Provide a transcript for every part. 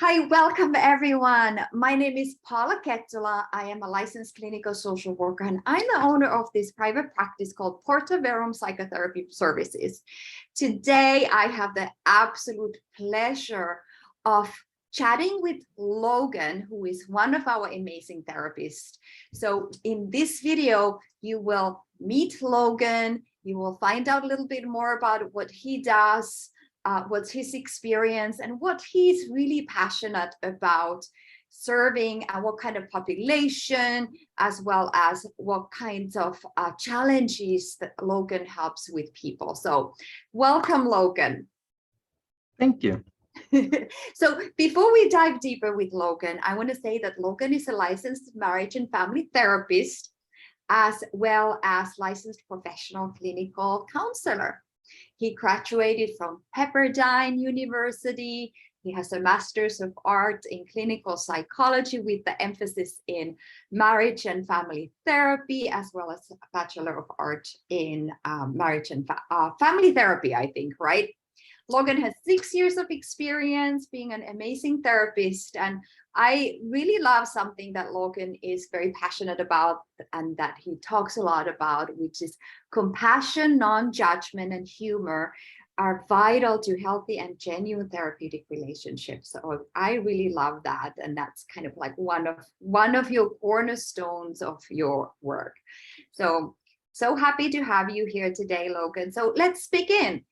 Hi, welcome everyone. My name is Paula. I am a licensed clinical social worker, and I'm the owner of this private practice called Porta Verum Psychotherapy Services. Today, I have the absolute pleasure of chatting with Logan, who is one of our amazing therapists. So in this video, you will meet Logan. You will find out a little bit more about what he does, what's his experience, and what he's really passionate about serving, and what kind of population, as well as what kinds of challenges that Logan helps with people. So welcome, Logan. Thank you. So before we dive deeper with Logan, I want to say that Logan is a licensed marriage and family therapist, as well as licensed professional clinical counselor. He graduated from Pepperdine University. He has a Master's of Arts in Clinical Psychology with the emphasis in marriage and family therapy, as well as a Bachelor of Arts in marriage and family therapy, I think, right? Logan has 6 years of experience being an amazing therapist, and I really love something that Logan is very passionate about and that he talks a lot about, which is compassion, non-judgment, and humor are vital to healthy and genuine therapeutic relationships. So I really love that, and that's kind of like one of your cornerstones of your work. So happy to have you here today, Logan. So let's begin.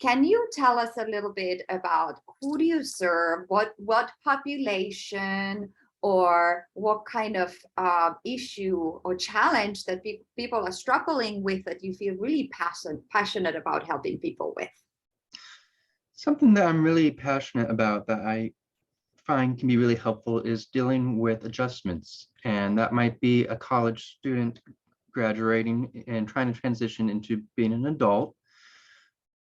Can you tell us a little bit about who do you serve, what population, or what kind of issue or challenge that people are struggling with that you feel really passionate about helping people with? Something that I'm really passionate about that I find can be really helpful is dealing with adjustments. And that might be a college student graduating and trying to transition into being an adult.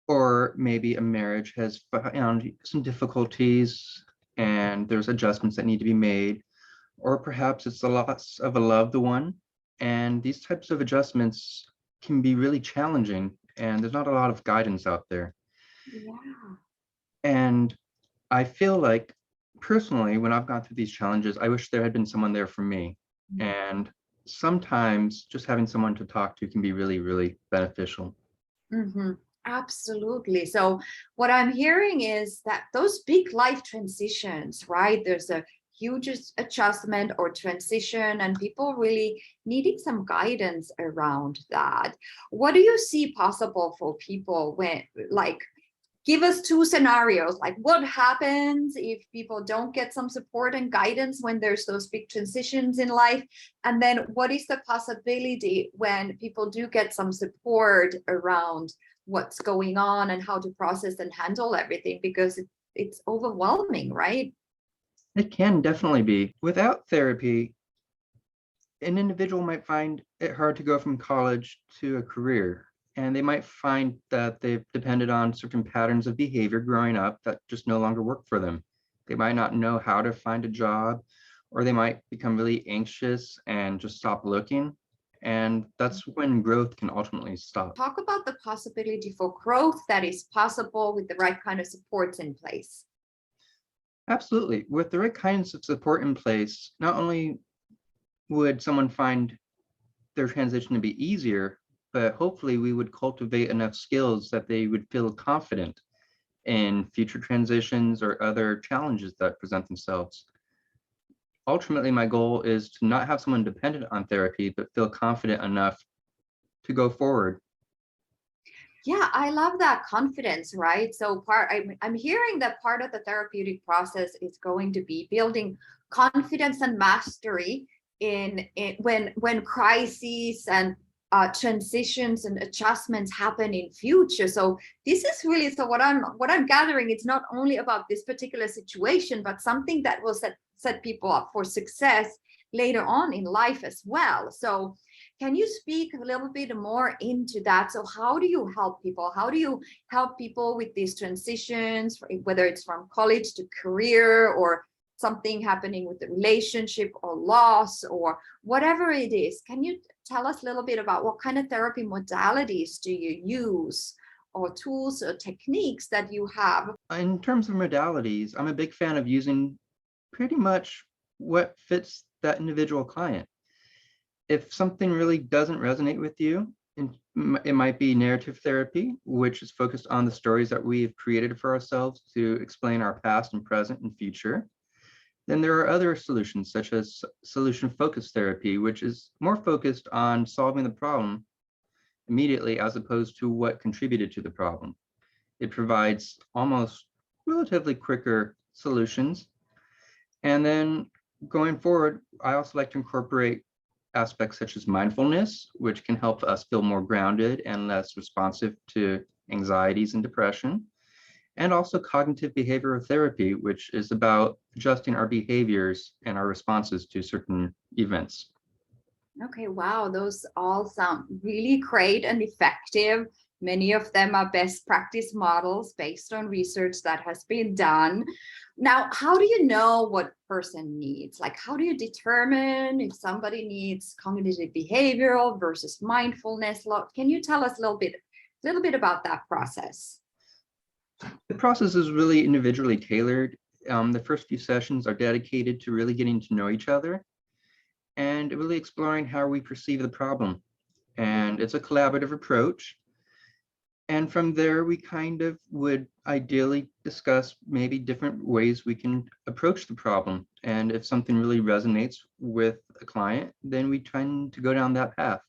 Or maybe a marriage has found some difficulties and there's adjustments that need to be made. Or perhaps it's the loss of a loved one. And these types of adjustments can be really challenging, and there's not a lot of guidance out there. Yeah. And I feel like personally, when I've gone through these challenges, I wish there had been someone there for me. And sometimes just having someone to talk to can be really, really beneficial. Mm-hmm. Absolutely. So what I'm hearing is that those big life transitions, right? There's a huge adjustment or transition, and people really needing some guidance around that. What do you see possible for people when, like, give us 2 scenarios, like what happens if people don't get some support and guidance when there's those big transitions in life? And then what is the possibility when people do get some support around what's going on and how to process and handle everything, because it's overwhelming, right? It can definitely be. Without therapy, an individual might find it hard to go from college to a career, and they might find that they've depended on certain patterns of behavior growing up that just no longer work for them. They might not know how to find a job, or they might become really anxious and just stop looking. And that's when growth can ultimately stop. Talk about the possibility for growth that is possible with the right kind of supports in place. Absolutely. With the right kinds of support in place, not only would someone find their transition to be easier, but hopefully we would cultivate enough skills that they would feel confident in future transitions or other challenges that present themselves. Ultimately, my goal is to not have someone dependent on therapy, but feel confident enough to go forward. Yeah, I love that confidence, right? So I'm hearing that part of the therapeutic process is going to be building confidence and mastery in when crises and transitions and adjustments happen in future. So this is really, so what I'm gathering, it's not only about this particular situation, but something that will set people up for success later on in life as well. So can you speak a little bit more into that? So how do you help people? How do you help people with these transitions, whether it's from college to career, or something happening with the relationship or loss or whatever it is? Can you tell us a little bit about what kind of therapy modalities do you use, or tools or techniques that you have? In terms of modalities, I'm a big fan of using pretty much what fits that individual client. If something really doesn't resonate with you, it might be narrative therapy, which is focused on the stories that we've created for ourselves to explain our past and present and future. Then there are other solutions, such as solution-focused therapy, which is more focused on solving the problem immediately as opposed to what contributed to the problem. It provides almost relatively quicker solutions. And then going forward, I also like to incorporate aspects such as mindfulness, which can help us feel more grounded and less responsive to anxieties and depression. And also cognitive behavioral therapy, which is about adjusting our behaviors and our responses to certain events. Okay, wow, those all sound really great and effective. Many of them are best practice models based on research that has been done. Now, how do you know what person needs? Like, how do you determine if somebody needs cognitive behavioral versus mindfulness? Can you tell us a little bit about that process? The process is really individually tailored. The first few sessions are dedicated to really getting to know each other and really exploring how we perceive the problem. And it's a collaborative approach. And from there, we kind of would ideally discuss maybe different ways we can approach the problem. And if something really resonates with a client, then we tend to go down that path.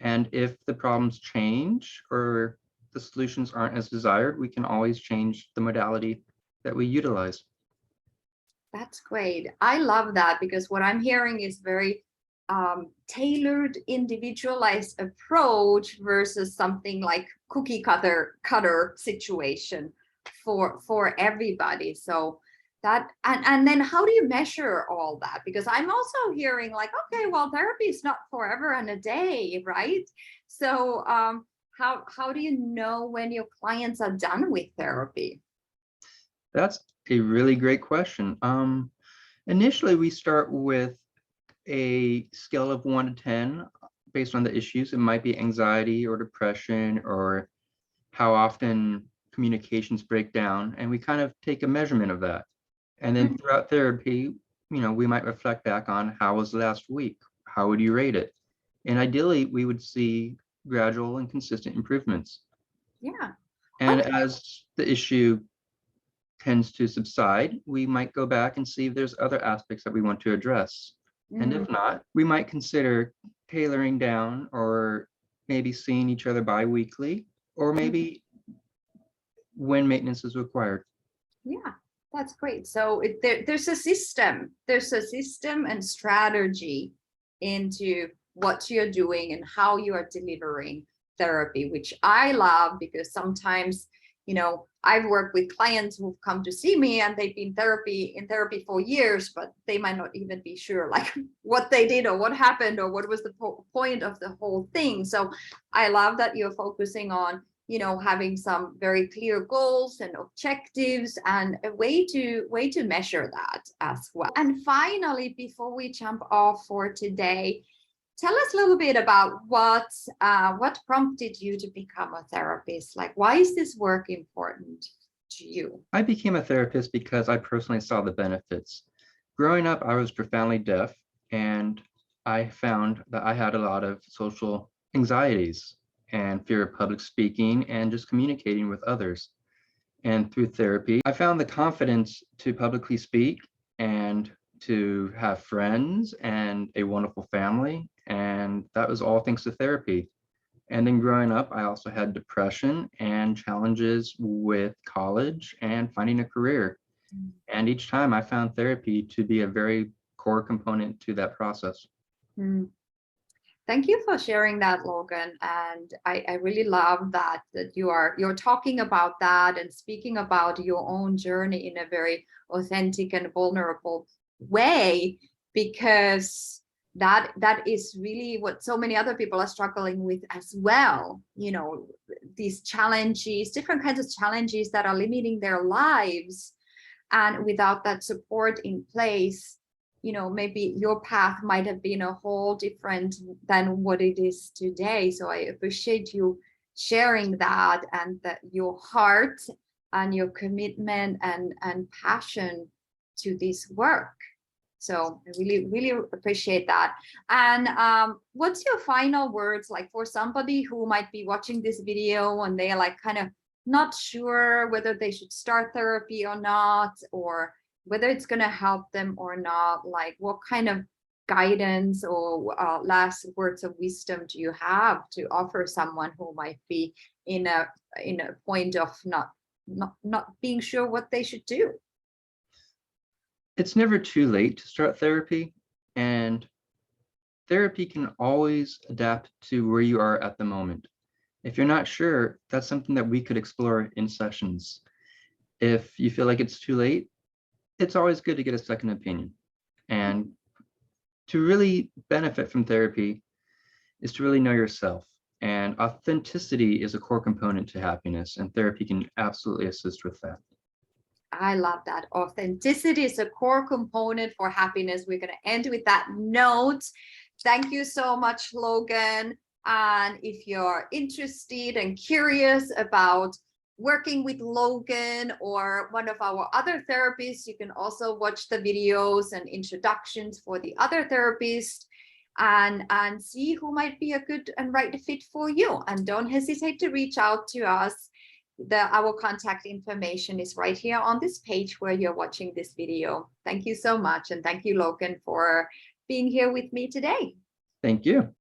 And if the problems change or the solutions aren't as desired, we can always change the modality that we utilize. That's great. I love that, because what I'm hearing is very tailored, individualized approach versus something like cookie cutter situation for everybody. So that, and then how do you measure all that? Because I'm also hearing like, okay, well, therapy is not forever and a day, right? So how do you know when your clients are done with therapy? That's a really great question. Initially, we start with a scale of 1 to 10 based on the issues. It might be anxiety or depression or how often communications break down, and we kind of take a measurement of that. And then throughout therapy, we might reflect back on how was last week? How would you rate it? And ideally, we would see gradual and consistent improvements. Yeah. And Okay. as the issue tends to subside, we might go back and see if there's other aspects that we want to address. And if not, we might consider tailoring down or maybe seeing each other bi-weekly, or maybe when maintenance is required. Yeah, that's great. So there's a system. There's a system and strategy into what you're doing and how you are delivering therapy, which I love, because sometimes, I've worked with clients who've come to see me and they've been in therapy for years, but they might not even be sure like what they did or what happened or what was the point of the whole thing. So I love that you're focusing on having some very clear goals and objectives and a way to measure that as well. And finally, before we jump off for today, tell us a little bit about what prompted you to become a therapist. Like, why is this work important to you? I became a therapist because I personally saw the benefits. Growing up, I was profoundly deaf, and I found that I had a lot of social anxieties and fear of public speaking and just communicating with others. And through therapy, I found the confidence to publicly speak and to have friends and a wonderful family. And that was all thanks to therapy. And then growing up, I also had depression and challenges with college and finding a career. And each time I found therapy to be a very core component to that process. Mm. Thank you for sharing that, Logan. And I really love that you're talking about that and speaking about your own journey in a very authentic and vulnerable way, because that is really what so many other people are struggling with as well. These challenges, different kinds of challenges that are limiting their lives. And without that support in place, maybe your path might have been a whole different than what it is today. So I appreciate you sharing that, and that your heart and your commitment and passion to this work. So I really, really appreciate that. And what's your final words, like for somebody who might be watching this video and they are like kind of not sure whether they should start therapy or not, or whether it's going to help them or not? Like, what kind of guidance or last words of wisdom do you have to offer someone who might be in a point of not being sure what they should do? It's never too late to start therapy, and therapy can always adapt to where you are at the moment. If you're not sure, that's something that we could explore in sessions. If you feel like it's too late, it's always good to get a second opinion. And to really benefit from therapy is to really know yourself. And authenticity is a core component to happiness, and therapy can absolutely assist with that. I love that. Authenticity is a core component for happiness. We're going to end with that note. Thank you so much, Logan. And if you're interested and curious about working with Logan or one of our other therapists, you can also watch the videos and introductions for the other therapists and see who might be a good and right fit for you. And don't hesitate to reach out to us. Our contact information is right here on this page where you're watching this video. Thank you so much. And thank you, Logan, for being here with me today. Thank you.